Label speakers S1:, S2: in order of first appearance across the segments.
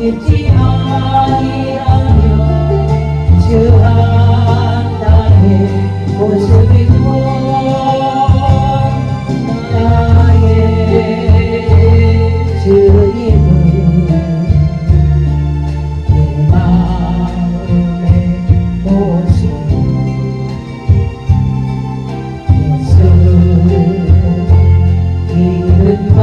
S1: 잊지 아니하며 주 하나님의 모습이고 나의 주님은 내 마음의 모습 예수 이름만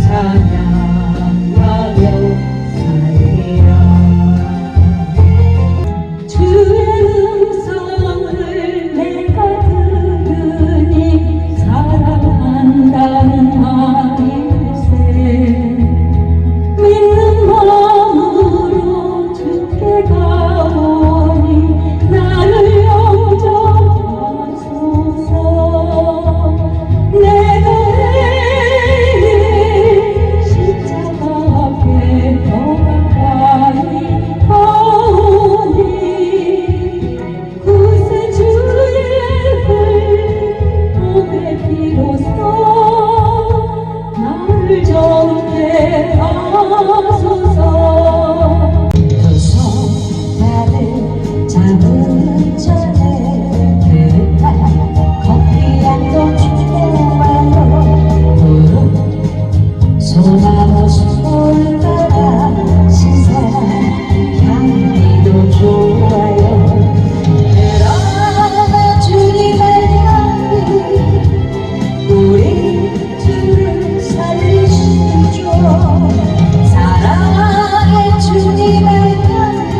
S1: 찬양하며 살리라.
S2: 주의 음성을 내가 들으니 사랑한다는 말일세. 믿는 마음으로 주께 가오니 나를 영접하소서. 내가 십자가 앞에 더 가까이 가오니 구세주의 보배 피로써 나를 정죄하소서.
S1: 도서 나를 잡은 전에 그날 커피 한 잔 주어와요. 소나무 솔가락 신선한 향기도 좋아요. 그러나 주님의 향기 우리 주를 살리시죠. 사랑의 주님의 향기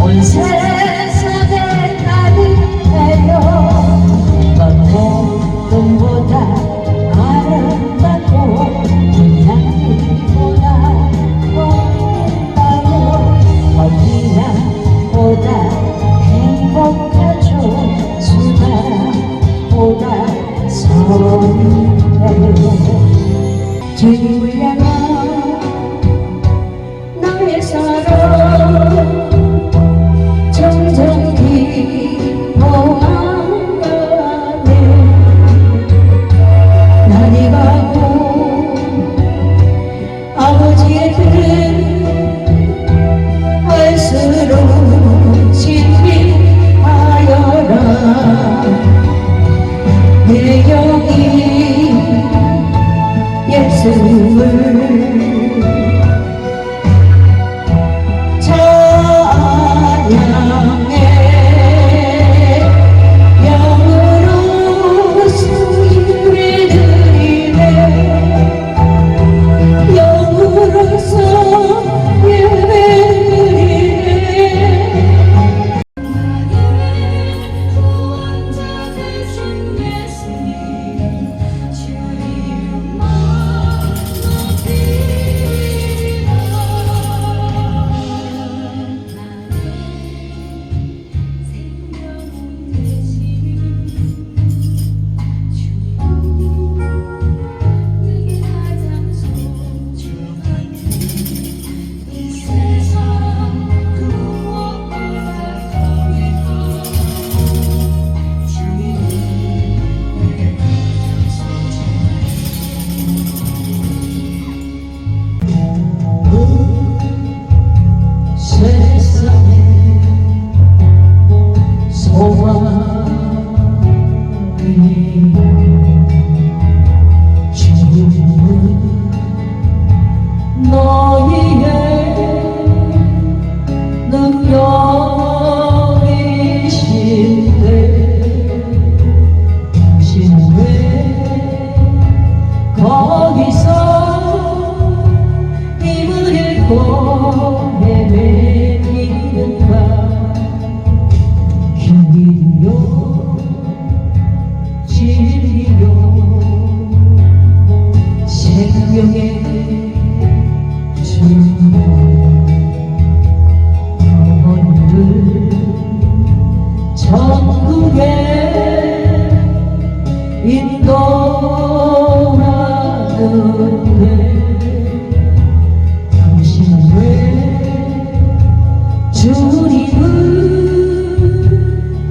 S1: 온 세상에 가득해요. 겉의 꿈보다 아름답고 뒷향기보다 꽃빛나요. 꽃이나보다 행복하죠. 수다보다 선해요. 주님을 향한 나의 사랑 점점 깊어가네. 날이 가고 아버지의 뜻을 알수록 신비하여라. 내 영이 예수를 싣고 헤매기는가 길이요 진리요 생명의 주님 영혼을 전국에 인도하는데 당신 왜 주님은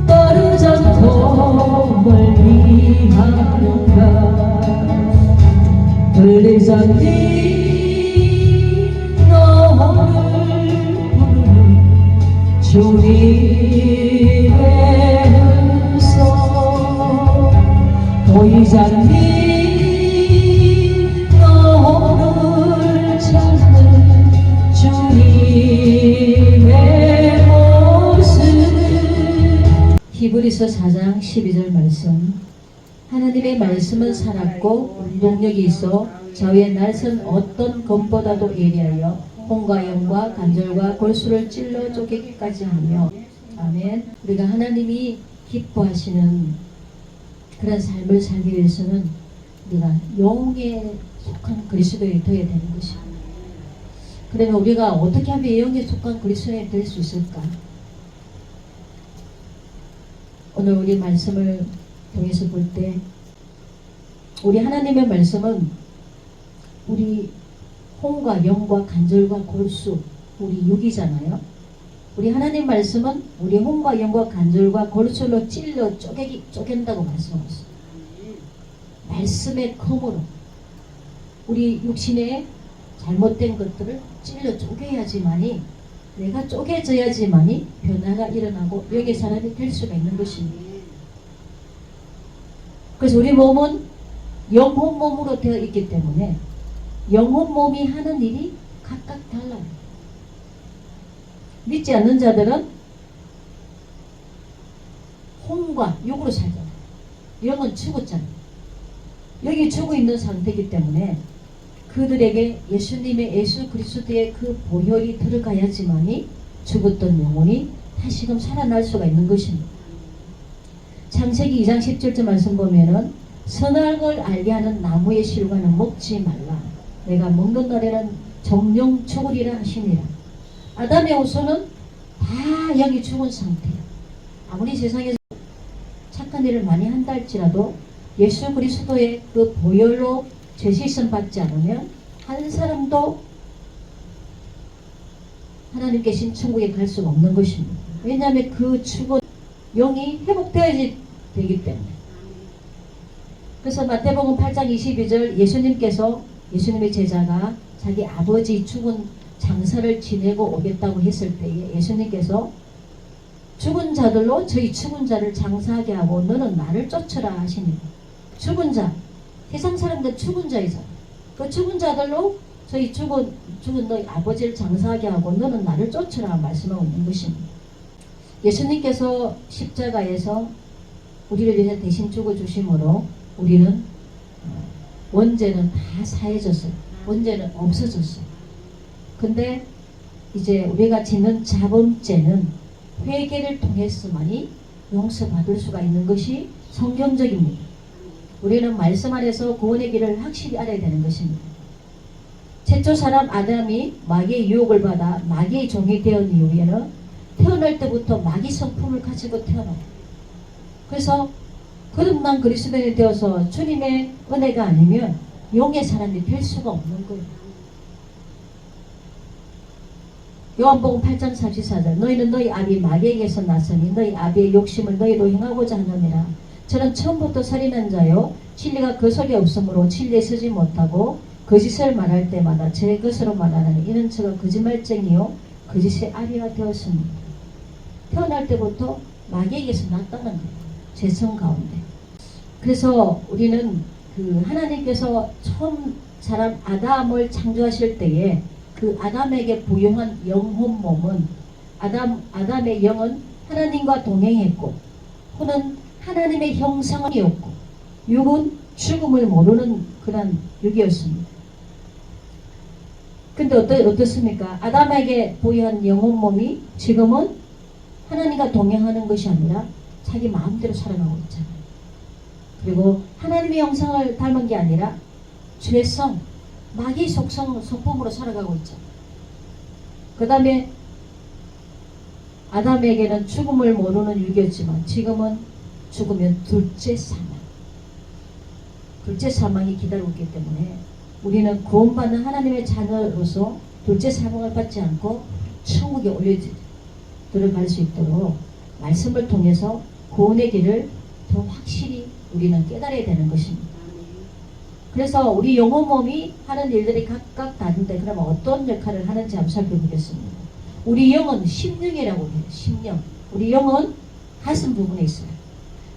S1: 떨어져 않고 멀리 하는가 들리잖니 너를 부르는 주님의 음성 보이잖니 너를 찾는 주님의 모습. 히브리서 4장 12절 말씀. 하나님의 말씀은 살았고 운동력이 있어 저의 날선 어떤 검보다도 예리하여 혼과 영과 관절과 골수를 찔러 쪼개기까지 하며. 아멘. 우리가 하나님이 기뻐하시는 그런 삶을 살기 위해서는 우리가 영에 속한 그리스도인이 되어야 되는 것입니다. 그러면 우리가 어떻게 하면 영에 속한 그리스도인이 될 수 있을까? 오늘 우리 말씀을 통해서 볼 때 우리 하나님의 말씀은 우리 혼과 영과 관절과 골수, 우리 육이잖아요. 우리 하나님 말씀은 우리 혼과 영과 관절과 골수로 찔러 쪼갠다고 말씀하셨어요. 말씀의 검으로 우리 육신의 잘못된 것들을 찔러 쪼개야지만이, 내가 쪼개져야지만이 변화가 일어나고 영의 사람이 될 수가 있는 것입니다. 그래서 우리 몸은 영혼 몸으로 되어 있기 때문에 영혼 몸이 하는 일이 각각 달라요. 믿지 않는 자들은 혼과 육으로 살잖아요. 영은 죽었잖아요. 여기 죽어 있는 상태이기 때문에 그들에게 예수 그리스도의 그 보혈이 들어가야지만이 죽었던 영혼이 다시금 살아날 수가 있는 것입니다. 창세기 2장 17절 말씀 보면은 선악을 걸 알게 하는 나무의 실과는 먹지 말라. 내가 먹는 날에는 정령 죽으리라 하시니라. 아담의 후손은 다 영이 죽은 상태야. 아무리 세상에서 착한 일을 많이 한다 할지라도 예수 그리스도의 그 보혈로 죄 씻음 받지 않으면 한 사람도 하나님 계신 천국에 갈 수가 없는 것입니다. 왜냐하면 그 죽은 영이 회복되어야지 되기 때문에. 그래서 마태복음 8장 22절 예수님의 제자가 자기 아버지 죽은 장사를 지내고 오겠다고 했을 때에 예수님께서 죽은 자들로 저희 죽은 자를 장사하게 하고 너는 나를 쫓으라 하십니다. 죽은 자, 세상 사람들 죽은 자이잖아. 그 죽은 자들로 저희 죽은 너희 아버지를 장사하게 하고 너는 나를 쫓으라 말씀하고 있는 것입니다. 예수님께서 십자가에서 우리를 위해서 대신 죽어주심으로 우리는 원죄는 다 사해졌어요. 원죄는 없어졌어요. 근데 이제 우리가 짓는 자범죄는 회개를 통해서만이 용서받을 수가 있는 것이 성경적입니다. 우리는 말씀 안에서 구원의 길을 확실히 알아야 되는 것입니다. 최초 사람 아담이 마귀의 유혹을 받아 마귀의 종이 되었 이후에는 태어날 때부터 마귀 성품을 가지고 태어나요. 그래서 거듭난 그리스도인이 되어서 주님의 은혜가 아니면 용의 사람이 될 수가 없는 거예요. 요한복음 8장 44절 너희는 너희 아비 마귀에게서 났으니 너희 아비의 욕심을 너희도 행하고자 하느니라. 저는 처음부터 살인한 자요 진리가 그 속에 없으므로 진리에 서지 못하고 거짓을 말할 때마다 제 것으로 말하느니 이는 저가 거짓말쟁이요 거짓의 아비가 되었습니다. 태어날 때부터 마귀에게서 났다는 거예요. 죄성 가운데. 그래서 우리는 그 하나님께서 처음 사람 아담을 창조하실 때에 그 아담에게 부여한 영혼 몸은 아담의 영은 하나님과 동행했고 혼은 하나님의 형상이었고 육은 죽음을 모르는 그런 육이었습니다. 근데 어떻습니까? 아담에게 보유한 영혼 몸이 지금은 하나님과 동행하는 것이 아니라 자기 마음대로 살아가고 있잖아요. 그리고 하나님의 형상을 닮은 게 아니라 죄성, 마귀 속품으로 살아가고 있잖아요. 그 다음에 아담에게는 죽음을 모르는 육이었지만 지금은 죽으면 둘째 사망. 둘째 사망이 기다리고 있기 때문에 우리는 구원받는 하나님의 자녀로서 둘째 사망을 받지 않고 천국에 들어갈 수 있도록 말씀을 통해서 구원의 길을 더 확실히 우리는 깨달아야 되는 것입니다. 그래서 우리 영혼 몸이 하는 일들이 각각 다른데 그러면 어떤 역할을 하는지 한번 살펴보겠습니다. 우리 영은 심령이라고 해요. 심령. 우리 영은 가슴 부분에 있어요.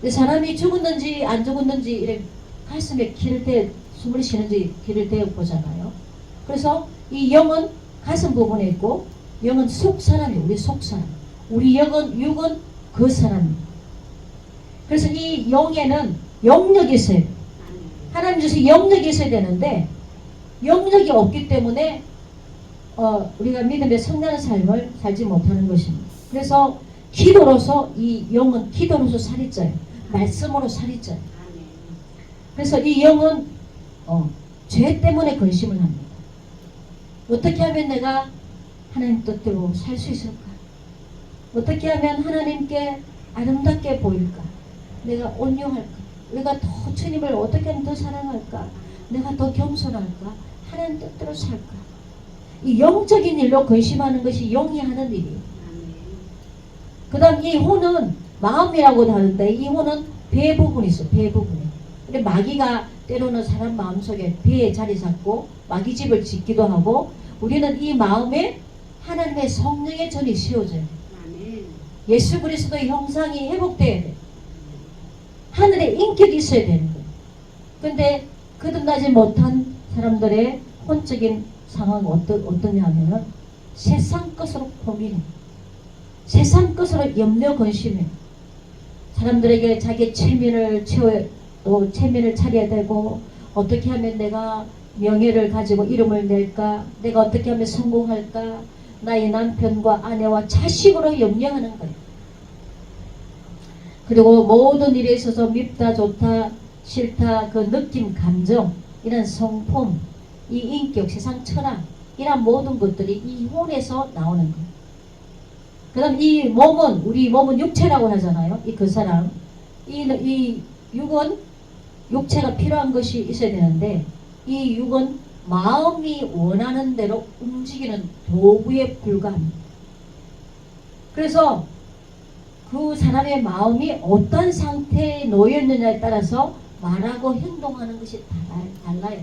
S1: 근데 사람이 죽었는지 안 죽었는지 이렇게 가슴에 기를 때 숨을 쉬는지 기를 대 보잖아요. 그래서 이 영은 가슴 부분에 있고 영은 속 사람이에요. 우리 속 사람. 우리 육은 그 사람입니다. 그래서 이 영에는 영역이 있어요. 하나님 주신 영역이 있어야 되는데 영역이 없기 때문에 우리가 믿음의 성장한 삶을 살지 못하는 것입니다. 그래서 기도로서 이 영은 기도로서 살이 쪄요. 말씀으로 살이 쪄요. 그래서 이 영은 죄 때문에 근심을 합니다. 어떻게 하면 내가 하나님 뜻대로 살 수 있을까? 어떻게 하면 하나님께 아름답게 보일까? 내가 온유할까? 내가 더 주님을 어떻게 하면 더 사랑할까? 내가 더 겸손할까? 하나님 뜻대로 살까? 이 영적인 일로 근심하는 것이 영이 하는 일이에요. 그 다음 이 혼은 마음이라고도 하는데 이 혼은 배 부분이 있어요. 배 부분에. 근데 마귀가 때로는 사람 마음속에 배에 자리 잡고 마귀집을 짓기도 하고 우리는 이 마음에 하나님의 성령의 전이 씌워져요. 예수 그리스도의 형상이 회복돼야 돼. 하늘에 인격이 있어야 되는 거예요. 근데 거듭나지 못한 사람들의 혼적인 상황은 어떠냐 하면은 세상 것으로 고민해. 세상 것으로 염려 근심해. 사람들에게 자기 체면을 또 체면을 차려야 되고 어떻게 하면 내가 명예를 가지고 이름을 낼까? 내가 어떻게 하면 성공할까? 나의 남편과 아내와 자식으로 염려하는 거예요. 그리고 모든 일에 있어서 밉다, 좋다, 싫다, 그 느낌, 감정, 이런 성품, 이 인격, 세상 철학, 이런 모든 것들이 이 혼에서 나오는 거예요. 그 다음 이 몸은, 우리 몸은 육체라고 하잖아요. 그 사람. 이 육은 육체가 필요한 것이 있어야 되는데 이 육은 마음이 원하는 대로 움직이는 도구에 불과합니다. 그래서 그 사람의 마음이 어떤 상태에 놓여있느냐에 따라서 말하고 행동하는 것이 달라요.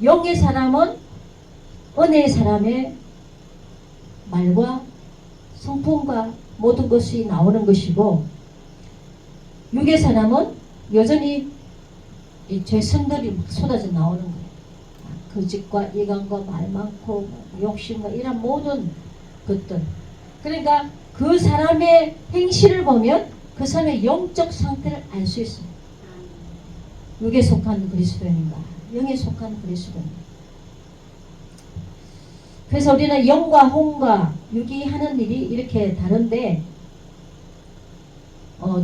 S1: 영의 사람은 은혜의 사람의 말과 성품과 모든 것이 나오는 것이고 육의 사람은 여전히 이 죄성들이 막 쏟아져 나오는 거예요. 거짓과 이간과 말 많고 욕심과 이런 모든 것들. 그러니까 그 사람의 행실을 보면 그 사람의 영적 상태를 알 수 있어요. 육에 속한 그리스도인인가 영에 속한 그리스도인인가. 그래서 우리는 영과 혼과 육이 하는 일이 이렇게 다른데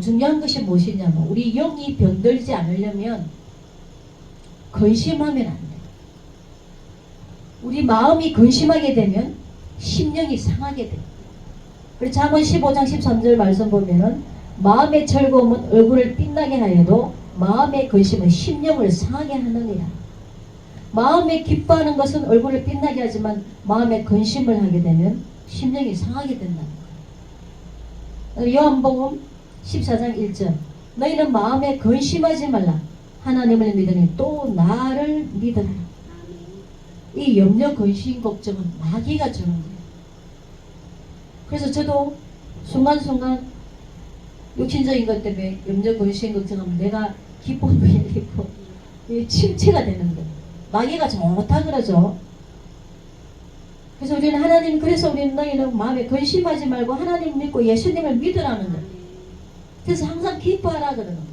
S1: 중요한 것이 무엇이냐면 우리 영이 병들지 않으려면 근심하면 안 돼. 우리 마음이 근심하게 되면 심령이 상하게 돼. 우리 잠언 15장 13절 말씀 보면은 마음의 즐거움은 얼굴을 빛나게 하여도 마음의 근심은 심령을 상하게 하느니라. 마음에 기뻐하는 것은 얼굴을 빛나게 하지만 마음에 근심을 하게 되면 심령이 상하게 된다는 거예요. 요한복음 14장 1절 너희는 마음에 근심하지 말라. 하나님을 믿으니 또 나를 믿으라. 이 염려, 근심, 걱정은 마귀가 주는 거예요. 그래서 저도 순간순간 육신적인 것 때문에 염려, 근심, 걱정하면 내가 기쁨을 잃고 침체가 되는 거예요. 마귀가 좋다 그러죠. 그래서 우리는 그래서 우리는 너희는 마음에 근심하지 말고 하나님 믿고 예수님을 믿으라는 거예요. 그래서 항상 기뻐하라 그러는 거예요.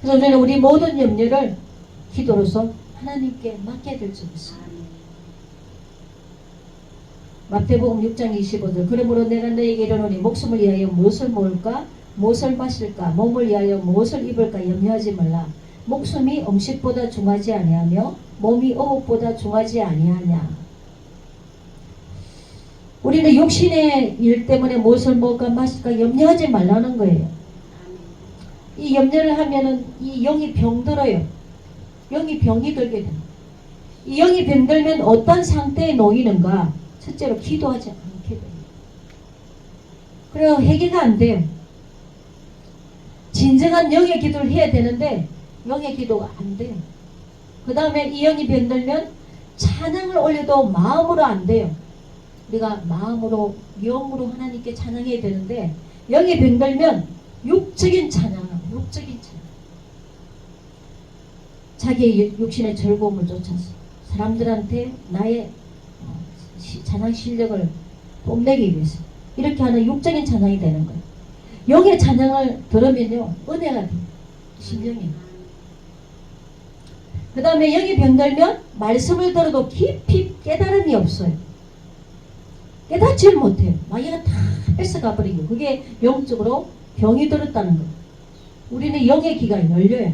S1: 그래서 우리는 우리 모든 염려를 기도로서 하나님께 맡게 될 줄 믿습니다. 마태복음 6장 25절 그러므로 내가 너에게 이르노니 목숨을 위하여 무엇을 먹을까 무엇을 마실까 몸을 위하여 무엇을 입을까 염려하지 말라. 목숨이 음식보다 중하지 아니하며 몸이 어묵보다 중하지 아니하냐. 우리는 육신의 일 때문에 무엇을 먹을까 마실까 염려하지 말라는 거예요. 이 염려를 하면은 이 영이 병들어요. 영이 병이 들게 됩니다. 이 영이 병들면 어떤 상태에 놓이는가? 첫째로 기도하지 않게 됩니다. 그래서 해결가 안 돼요. 진정한 영의 기도를 해야 되는데 영의 기도가 안 돼요. 그 다음에 이 영이 병들면 찬양을 올려도 마음으로 안 돼요. 우리가 마음으로 영으로 하나님께 찬양해야 되는데 영이 병들면 육적인 찬양을 육적인 찬양 자기의 육신의 즐거움을 쫓아서 사람들한테 나의 찬양 실력을 뽐내기 위해서 이렇게 하는 육적인 찬양이 되는 거예요. 영의 찬양을 들으면요 은혜가 돼요. 심령이. 그 다음에 영이 병들면 말씀을 들어도 깊이 깨달음이 없어요. 깨닫지를 못해요. 마귀가 다 뺏어가 버리고 그게 영적으로 병이 들었다는 거예요. 우리는 영의 귀가 열려야 돼요.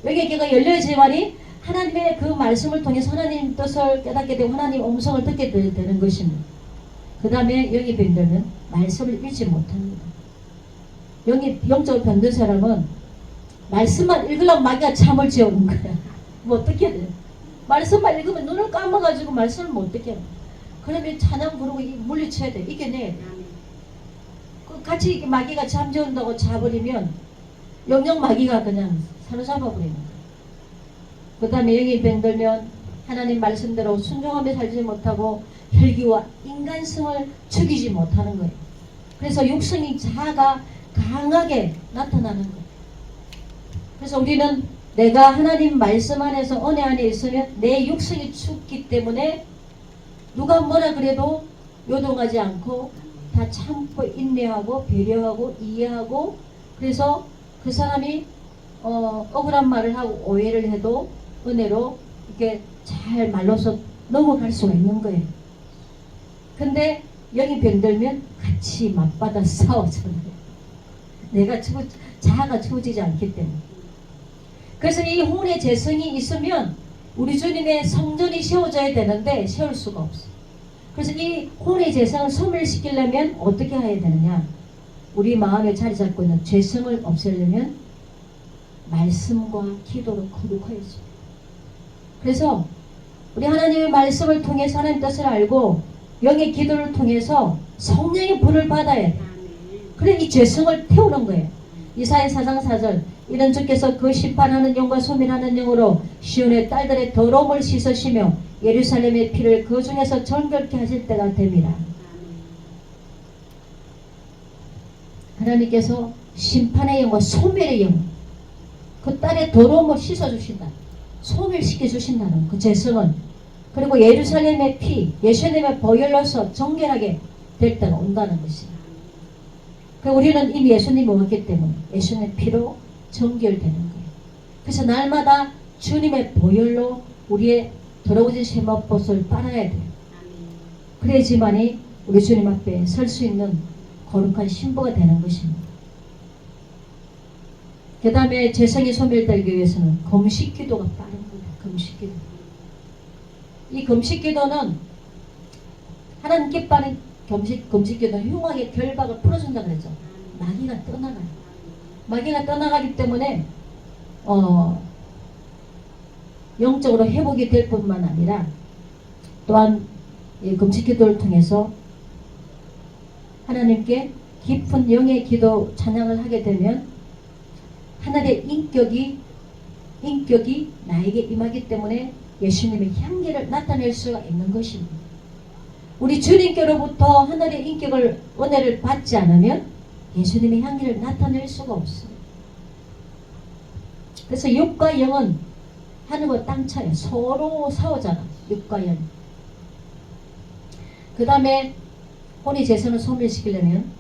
S1: 영의 귀가 열려야지만이 하나님의 그 말씀을 통해서 하나님 뜻을 깨닫게 되고 하나님 음성을 듣게 되는 것입니다. 그 다음에 영이 병들면 말씀을 읽지 못합니다. 영이 영적으로 병든 사람은 말씀만 읽으려면 마귀가 잠을 재우는 거야. 뭐 어떻게 돼? 말씀만 읽으면 눈을 감아가지고 말씀을 못 듣게 해. 그러면 찬양 부르고 물리쳐야 돼. 이겨내야 돼. 같이 마귀가 잠재운다고 자버리면 영영 마귀가 그냥 사로잡아버리는 거야. 그 다음에 영이 병들면 하나님 말씀대로 순종하며 살지 못하고 혈기와 인간성을 죽이지 못하는 거예요. 그래서 육성이 자아가 강하게 나타나는 거예요. 그래서 우리는 내가 하나님 말씀 안에서 은혜 안에 있으면 내 육성이 죽기 때문에 누가 뭐라 그래도 요동하지 않고 다 참고 인내하고 배려하고 이해하고 그래서 그 사람이 억울한 말을 하고 오해를 해도 은혜로 이렇게 잘 말로서 넘어갈 수가 있는 거예요. 근데 영이 병들면 같이 맞받아 싸우잖아요. 내가 자아가 채워지지 않기 때문에. 그래서 이 혼의 재성이 있으면 우리 주님의 성전이 세워져야 되는데 세울 수가 없어요. 그래서 이 혼의 재성을 소멸시키려면 어떻게 해야 되느냐? 우리 마음에 자리 잡고 있는 죄성을 없애려면 말씀과 기도로 거룩해야죠. 그래서 우리 하나님의 말씀을 통해서 하나님 뜻을 알고 영의 기도를 통해서 성령의 불을 받아야 돼. 그래 이 죄성을 태우는 거예요. 이사야 4장 4절 이런 주께서 그 심판하는 영과 소멸하는 영으로 시온의 딸들의 더러움을 씻으시며 예루살렘의 피를 그 중에서 정결케 하실 때가 됨이라. 하나님께서 심판의 영과 소멸의 영, 그 딸의 더러움을 씻어주신다. 소멸시켜 주신다는 그 죄성은. 그리고 예루살렘의 피, 예수님의 보혈로서 정결하게 될 때가 온다는 것이다. 우리는 이미 예수님이 왔기 때문에 예수님의 피로 정결되는 거예요. 그래서 날마다 주님의 보혈로 우리의 더러워진 쇠못봇을 빨아야 돼요. 그래야지만이 우리 주님 앞에 설 수 있는 거룩한 신부가 되는 것입니다. 그 다음에 죄성이 소멸되기 위해서는 금식기도가 빠른 거예요. 금식기도. 이 금식기도는 하나님께 빠른 금식기도는 흉악의 결박을 풀어준다 그랬죠. 마귀가 떠나가요. 마귀가 떠나가기 때문에 영적으로 회복이 될 뿐만 아니라 또한 이 금식기도를 통해서 하나님께 깊은 영의 기도 찬양을 하게 되면 하나님의 인격이 나에게 임하기 때문에 예수님의 향기를 나타낼 수가 있는 것입니다. 우리 주님께로부터 하늘의 인격을 은혜를 받지 않으면 예수님의 향기를 나타낼 수가 없어요. 그래서 육과 영은 하늘과 땅 차이 서로 싸우잖아. 육과 영. 그 다음에 혼의 재성을 소멸시키려면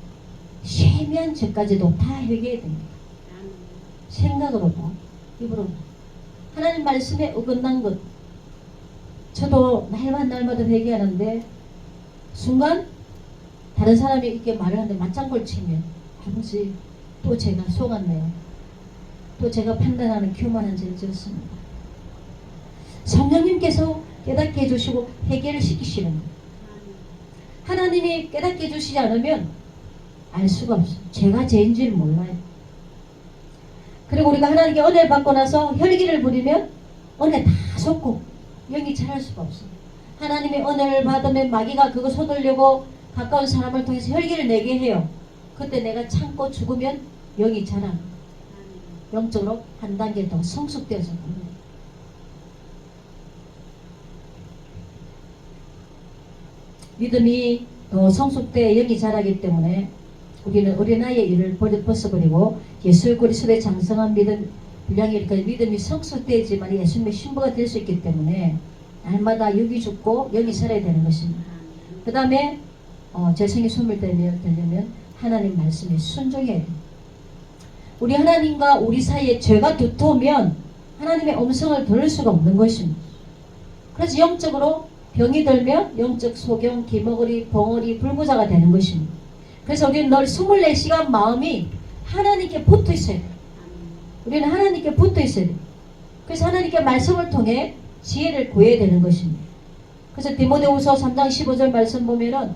S1: 세미한 죄까지도 다 회개해야 됩니다. 생각으로도 입으로도 하나님 말씀에 어긋난 것 저도 날마다 회개하는데 순간 다른 사람이 이렇게 말을 하는데 맞장구를 치면 아버지 또 제가 속았네요. 또 제가 판단하는 교만한 죄를 지었습니다. 성령님께서 깨닫게 해주시고 해결을 시키시는 거예요. 하나님이 깨닫게 해주시지 않으면 알 수가 없어요. 제가 죄인지를 몰라요. 그리고 우리가 하나님께 은혜를 받고 나서 혈기를 부리면 은혜 다 속고 영이 잘할 수가 없어요. 하나님의 은혜를 받으면 마귀가 그거 쏟으려고 가까운 사람을 통해서 혈기를 내게 해요. 그때 내가 참고 죽으면 영이 자라. 영적으로 한 단계 더 성숙되어서 갑니다. 믿음이 더 성숙돼 영이 자라기 때문에 우리는 어린아이의 일을 벗어버리고 예수 그리스도의 장성한 믿음 분량이니까 믿음이 성숙되지만 예수님의 신부가 될 수 있기 때문에 날마다 육이 죽고 영이 살아야 되는 것입니다. 그 다음에 재성이 소멸되려면 하나님 말씀에 순종해야 돼요. 우리 하나님과 우리 사이에 죄가 두터우면 하나님의 음성을 들을 수가 없는 것입니다. 그래서 영적으로 병이 들면 영적 소경, 기머거리, 벙어리, 불구자가 되는 것입니다. 그래서 우리는 늘 24시간 마음이 하나님께 붙어 있어야 돼요. 우리는 하나님께 붙어 있어야 돼요. 그래서 하나님께 말씀을 통해 지혜를 구해야 되는 것입니다. 그래서 디모데후서 3장 15절 말씀 보면은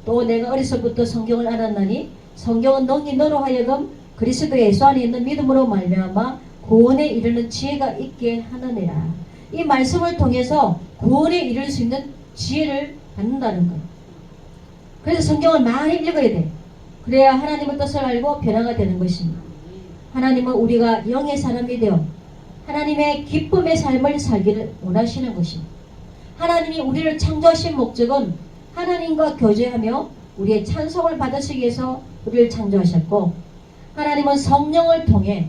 S1: 또 내가 어려서부터 성경을 알았나니 성경은 능히 너로 하여금 그리스도 예수 안에 있는 믿음으로 말미암아 구원에 이르는 지혜가 있게 하느니라. 이 말씀을 통해서 구원에 이를 수 있는 지혜를 받는다는 거예요. 그래서 성경을 많이 읽어야 돼요. 그래야 하나님의 뜻을 알고 변화가 되는 것입니다. 하나님은 우리가 영의 사람이 되어 하나님의 기쁨의 삶을 살기를 원하시는 것입니다. 하나님이 우리를 창조하신 목적은 하나님과 교제하며 우리의 찬송을 받으시기 위해서 우리를 창조하셨고, 하나님은 성령을 통해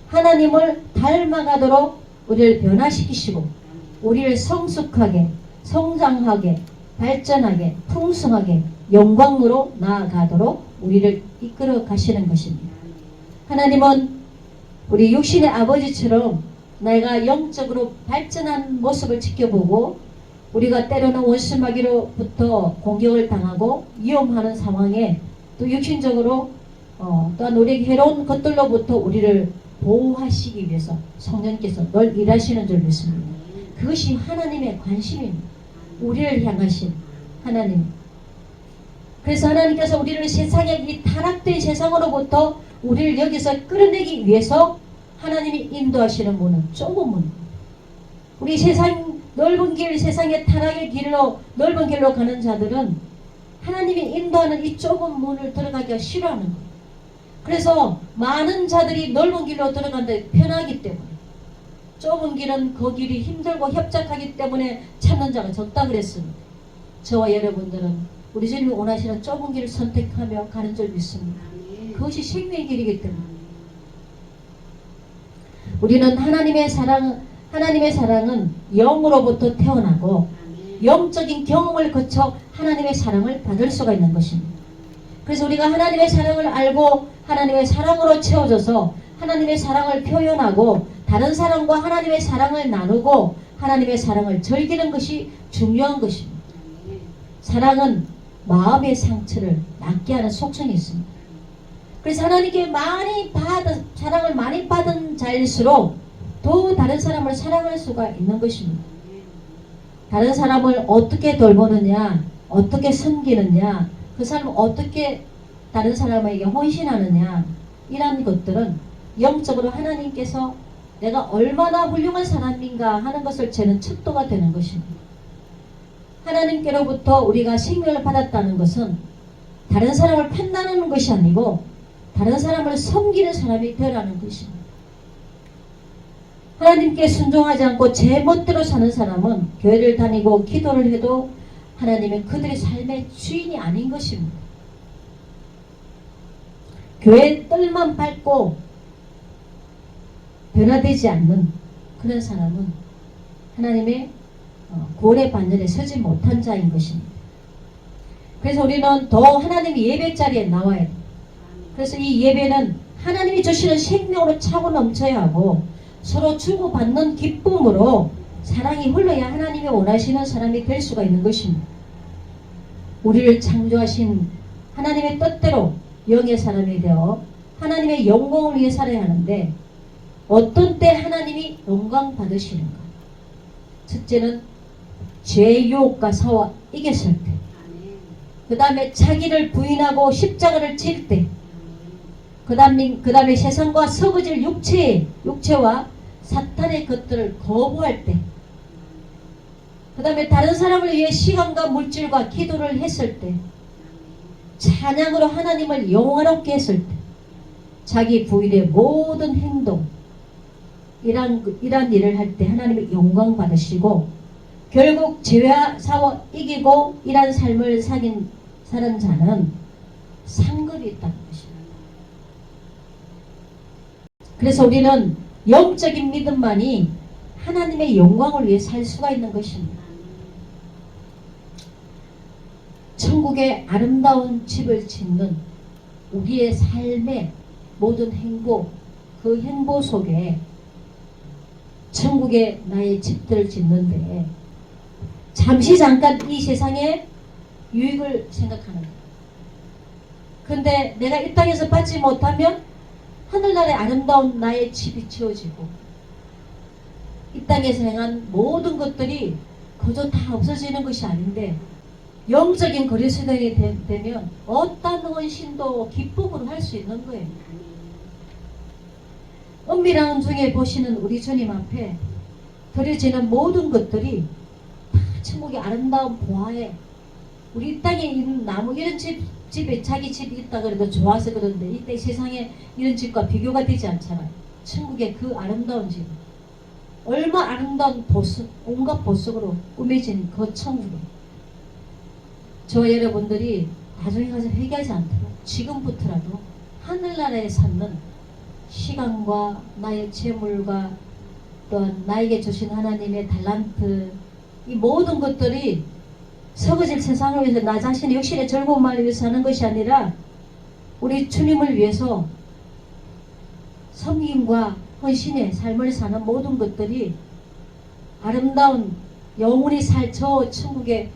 S1: 하나님을 닮아가도록 우리를 변화시키시고 우리를 성숙하게, 성장하게, 발전하게, 풍성하게, 영광으로 나아가도록 우리를 이끌어 가시는 것입니다. 하나님은 우리 육신의 아버지처럼 내가 영적으로 발전한 모습을 지켜보고 우리가 때로는 원수마귀로부터 공격을 당하고 위험하는 상황에 또 육신적으로 또한 우리에게 해로운 것들로부터 우리를 보호하시기 위해서 성령께서 늘 일하시는 줄 믿습니다. 그것이 하나님의 관심입니다. 우리를 향하신 하나님. 그래서 하나님께서 우리를 세상의 이 타락된 세상으로부터 우리를 여기서 끌어내기 위해서 하나님이 인도하시는 문은 좁은 문. 우리 세상 넓은 길, 세상의 타락의 길로 넓은 길로 가는 자들은 하나님이 인도하는 이 좁은 문을 들어가기가 싫어하는 거예요. 그래서 많은 자들이 넓은 길로 들어간데 편하기 때문에, 좁은 길은 그 길이 힘들고 협착하기 때문에 찾는 자가 적다 그랬습니다. 저와 여러분들은 우리 주님이 원하시는 좁은 길을 선택하며 가는 줄 믿습니다. 그것이 생명의 길이기 때문에 우리는 하나님의 사랑은 영으로부터 태어나고 영적인 경험을 거쳐 하나님의 사랑을 받을 수가 있는 것입니다. 그래서 우리가 하나님의 사랑을 알고 하나님의 사랑으로 채워져서 하나님의 사랑을 표현하고 다른 사람과 하나님의 사랑을 나누고 하나님의 사랑을 즐기는 것이 중요한 것입니다. 사랑은 마음의 상처를 낫게 하는 속성이 있습니다. 그래서 하나님께 사랑을 많이 받은 자일수록 더 다른 사람을 사랑할 수가 있는 것입니다. 다른 사람을 어떻게 돌보느냐, 어떻게 섬기느냐, 그 사람을 어떻게 다른 사람에게 헌신하느냐, 이런 것들은 영적으로 하나님께서 내가 얼마나 훌륭한 사람인가 하는 것을 재는 척도가 되는 것입니다. 하나님께로부터 우리가 생명을 받았다는 것은 다른 사람을 판단하는 것이 아니고 다른 사람을 섬기는 사람이 되라는 것입니다. 하나님께 순종하지 않고 제 멋대로 사는 사람은 교회를 다니고 기도를 해도 하나님은 그들의 삶의 주인이 아닌 것입니다. 교회의 뜰만 밟고 변화되지 않는 그런 사람은 하나님의 구원의 반열에 서지 못한 자인 것입니다. 그래서 우리는 더 하나님의 예배 자리에 나와야 돼요. 그래서 이 예배는 하나님이 주시는 생명으로 차고 넘쳐야 하고 서로 주고받는 기쁨으로 사랑이 흘러야 하나님이 원하시는 사람이 될 수가 있는 것입니다. 우리를 창조하신 하나님의 뜻대로 영의 사람이 되어 하나님의 영광을 위해 살아야 하는데 어떤 때 하나님이 영광 받으시는가? 첫째는 죄의 유혹과 사와 이겼을 때, 그 다음에 자기를 부인하고 십자가를 질 때, 그 다음에 세상과 썩어질 육체와 사탄의 것들을 거부할 때, 그 다음에 다른 사람을 위해 시간과 물질과 기도를 했을 때, 찬양으로 하나님을 영화롭게 했을 때, 자기 부인의 모든 행동, 이러한 일을 할 때 하나님의 영광 받으시고, 결국 죄와 사와 이기고 이러한 삶을 사는 자는 상급이 있다는 것입니다. 그래서 우리는 영적인 믿음만이 하나님의 영광을 위해 살 수가 있는 것입니다. 천국의 아름다운 집을 짓는 우리의 삶의 모든 행보, 그 행보 속에 천국의 나의 집들을 짓는데 잠시 잠깐 이 세상의 유익을 생각하는 거예요. 근데 내가 이 땅에서 받지 못하면 하늘나라의 아름다운 나의 집이 지어지고 이 땅에서 행한 모든 것들이 그저 다 없어지는 것이 아닌데 영적인 거리수당이 되면 어떤 헌신도 기쁨으로 할 수 있는 거예요. 은밀한 중에 보시는 우리 주님 앞에 드려지는 모든 것들이 다 천국의 아름다운 보화에 우리 땅에 있는 나무 이런 집에 자기 집이 있다 그래도 좋아서 그런데 이때 세상에 이런 집과 비교가 되지 않잖아요. 천국의 그 아름다운 집, 얼마 아름다운 보석, 온갖 보석으로 꾸며진 그 천국에 저와 여러분들이 나중에 가서 회개하지 않도록 지금부터라도 하늘나라에 사는 시간과 나의 재물과 또한 나에게 주신 하나님의 달란트, 이 모든 것들이 썩어질 세상을 위해서 나 자신의 육신의 즐거움만을 위해서 사는 것이 아니라 우리 주님을 위해서 섬김과 헌신의 삶을 사는 모든 것들이 아름다운 영원히 살 저 천국의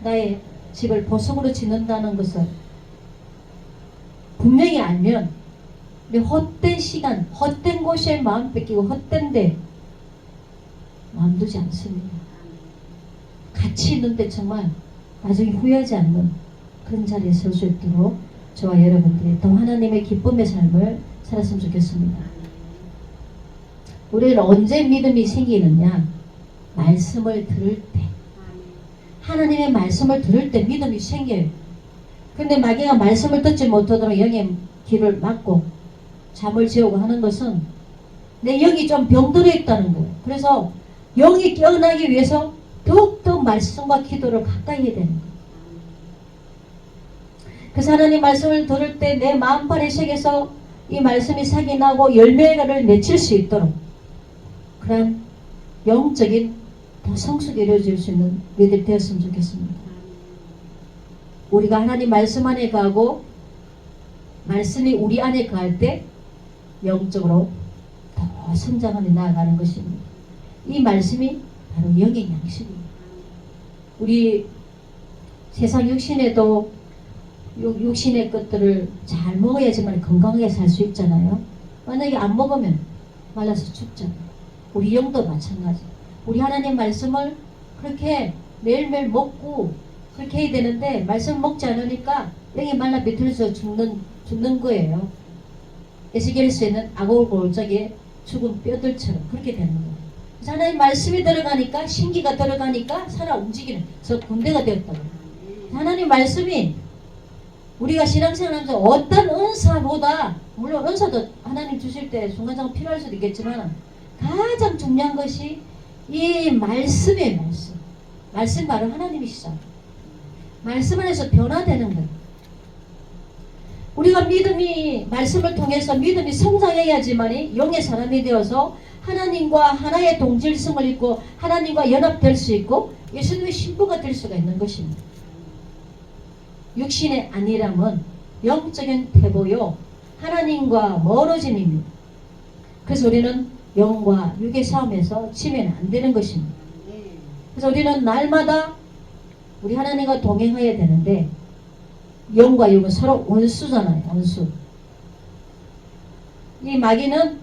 S1: 나의 집을 보석으로 짓는다는 것을 분명히 알면 우리 헛된 시간, 헛된 곳에 마음 뺏기고 헛된 데 마음 두지 않습니다. 가치 있는데 정말 나중에 후회하지 않는 그런 자리에 설 수 있도록 저와 여러분들이 또 하나님의 기쁨의 삶을 살았으면 좋겠습니다. 우리는 언제 믿음이 생기느냐? 말씀을 들을 때, 하나님의 말씀을 들을 때 믿음이 생겨요. 근데 마귀가 말씀을 듣지 못하도록 영의 길을 막고 잠을 재우고 하는 것은 내 영이 좀 병들어 있다는 거예요. 그래서 영이 깨어나기 위해서 더욱더 말씀과 기도를 가까이 해야 되는 거예요. 그래서 하나님 말씀을 들을 때 내 마음판의 색에서 이 말씀이 sak이 나고 열매를 맺힐 수 있도록 그런 영적인 더 성숙이 이루어질 수 있는 우리들 되었으면 좋겠습니다. 우리가 하나님 말씀 안에 가고 말씀이 우리 안에 갈 때 영적으로 더 성장하며 나아가는 것입니다. 이 말씀이 바로 영의 양식입니다. 우리 세상 육신에도 육신의 것들을 잘 먹어야지만 건강하게 살 수 있잖아요. 만약에 안 먹으면 말라서 죽잖아요. 우리 영도 마찬가지. 우리 하나님 말씀을 그렇게 매일매일 먹고 그렇게 해야 되는데 말씀 먹지 않으니까 영이 말라 비틀어져 죽는 거예요. 에스겔서에는 아골골적에 죽은 뼈들처럼 그렇게 되는 거예요. 그래서 하나님 말씀이 들어가니까 신기가 들어가니까 살아 움직이는 저 군대가 되었다고. 하나님 말씀이 우리가 신앙생활하면서 어떤 은사보다 물론 은사도 하나님 주실 때 순간적으로 필요할 수도 있겠지만 가장 중요한 것이 이 말씀의 말씀 바로 하나님이시잖아요. 말씀 안에서 변화되는 거예요. 우리가 믿음이 말씀을 통해서 믿음이 성장해야지만이 영의 사람이 되어서 하나님과 하나의 동질성을 입고 하나님과 연합될 수 있고 예수님의 신부가 될 수가 있는 것입니다. 육신의 안일함은 영적인 태보요 하나님과 멀어짐입니다. 그래서 우리는 영과 육의 싸움에서 치면 안 되는 것입니다. 그래서 우리는 날마다 우리 하나님과 동행해야 되는데 영과 영은 서로 원수잖아요. 원수. 이 마귀는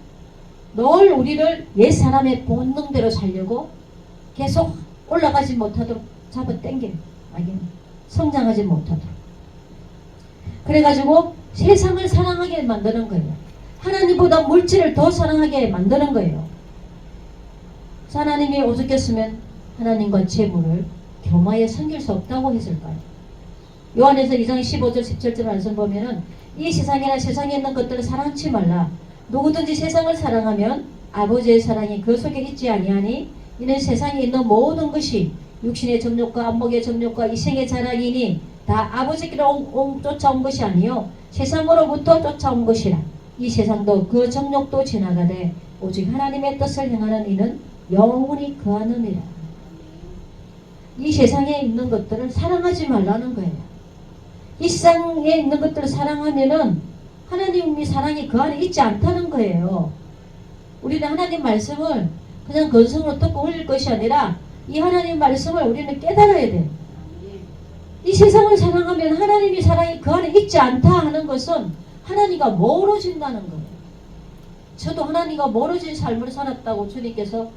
S1: 늘 우리를 옛사람의 본능대로 살려고 계속 올라가지 못하도록 잡아당겨요. 마귀는 성장하지 못하도록. 그래가지고 세상을 사랑하게 만드는 거예요. 하나님보다 물질을 더 사랑하게 만드는 거예요. 하나님이 오죽했으면 하나님과 재물을 교마에 섬길 수 없다고 했을까요? 요한에서 2장 15절 17절 말씀 보면은 이 세상이나 세상에 있는 것들을 사랑치 말라. 누구든지 세상을 사랑하면 아버지의 사랑이 그 속에 있지 아니하니 이는 세상에 있는 모든 것이 육신의 정욕과 안목의 정욕과 이생의 자랑이니 다 아버지께로 쫓아온 것이 아니요 세상으로부터 쫓아온 것이라. 이 세상도 그 정욕도 지나가되 오직 하나님의 뜻을 행하는 이는 영원히 거하느니라. 이 세상에 있는 것들을 사랑하지 말라는 거예요. 이 세상에 있는 것들을 사랑하면은 하나님의 사랑이 그 안에 있지 않다는 거예요. 우리는 하나님 말씀을 그냥 건성으로 듣고 흘릴 것이 아니라 이 하나님 말씀을 우리는 깨달아야 돼요. 이 세상을 사랑하면 하나님의 사랑이 그 안에 있지 않다 하는 것은 하나님과 멀어진다는 거예요. 저도 하나님과 멀어진 삶을 살았다고 주님께서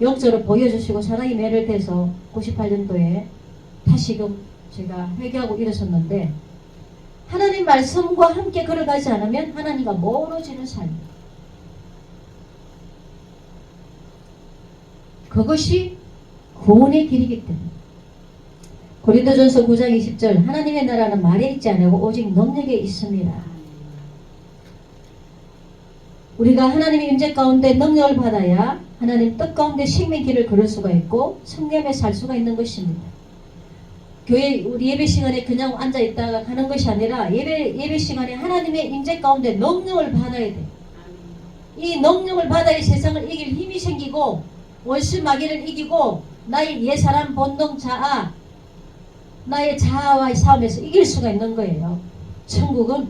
S1: 영적으로 보여주시고 사랑의 매를 대서 98년도에 다시금 제가 회개하고 일어섰는데 하나님 말씀과 함께 걸어가지 않으면 하나님과 멀어지는 삶. 그것이 구원의 길이기 때문에. 고린도전서 9장 20절 하나님의 나라는 말에 있지 않고 오직 능력에 있습니다. 우리가 하나님의 임재 가운데 능력을 받아야 하나님 뜻 가운데 생명 길을 걸을 수가 있고 성령에 살 수가 있는 것입니다. 교회 우리 예배 시간에 그냥 앉아 있다가 가는 것이 아니라 예배 시간에 하나님의 임재 가운데 능력을 받아야 돼. 이 능력을 받아야 세상을 이길 힘이 생기고 원수 마귀를 이기고 나의 옛사람 본능 자아 나의 자아와의 싸움에서 이길 수가 있는 거예요. 천국은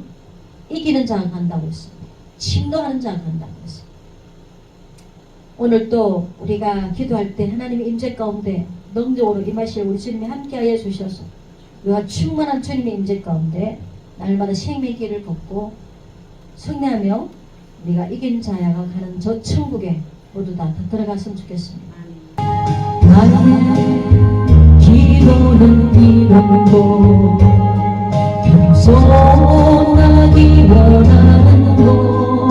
S1: 이기는 자가 간다고 했습니다. 침노하는 자가 간다고 했습니다. 오늘 또 우리가 기도할 때 하나님의 임재 가운데 능력으로 임하실 우리 주님이 함께하여 주셔서 우리가 충만한 주님의 임재 가운데 날마다 생명의 길을 걷고 승리하며 우리가 이긴 자야가 가는 저 천국에 모두 다 들어갔으면 좋겠습니다.
S2: 나의 기도는 이름도 겸손하기 원하는 곳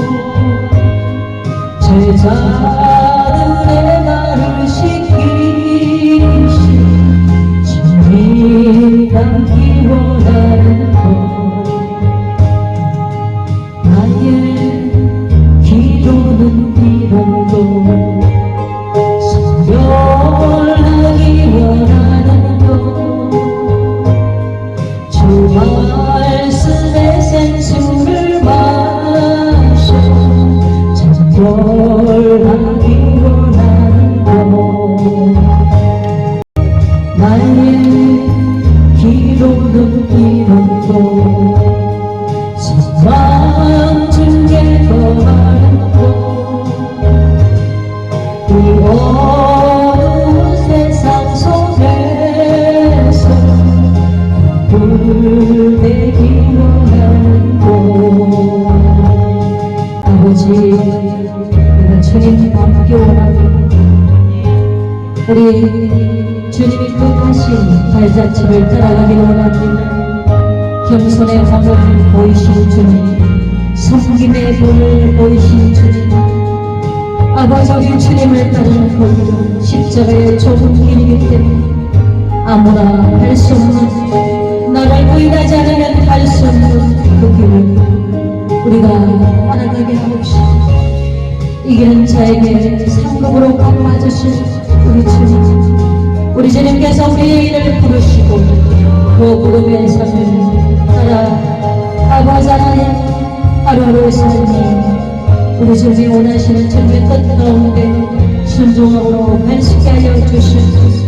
S2: 제자들의 말을 시키신 진리 담기 원하는 곳 나의 기도는 이름도 성결하기 원하는 것 주 말씀의 생수를 마셔 정결하기 원하는 것 나의 기도는 이름도 소망 중에 거하는 것 이 어두운 세상 속에서 불되기 원하는 곳 아버지 내가 주님 닮기 원합니다. 우리 주님이 뜻하신 발자취를 따라가기 원합니다. 겸손의 방을 보이신 주님 섬김의 본을 보이신 주님 아버지 우리 주님을 따르는 길은 십자가의 좁은 길이기 때문에 아무나 할 수 없는 나를 부인하지 않으면 갈 수 없는 그 길을 우리가 따라가게 하옵시고 이기는 자에게 상급으로 갚아주실 우리 주님 우리 주님께서 우리의 일을 부르시고 그 부름의 삶을 따라 아버지 하나님 하루하루의 삶이 우리 주님이 원하시는 주님의 뜻 가운데 순종함으로 간직하게 하여 주시옵소서.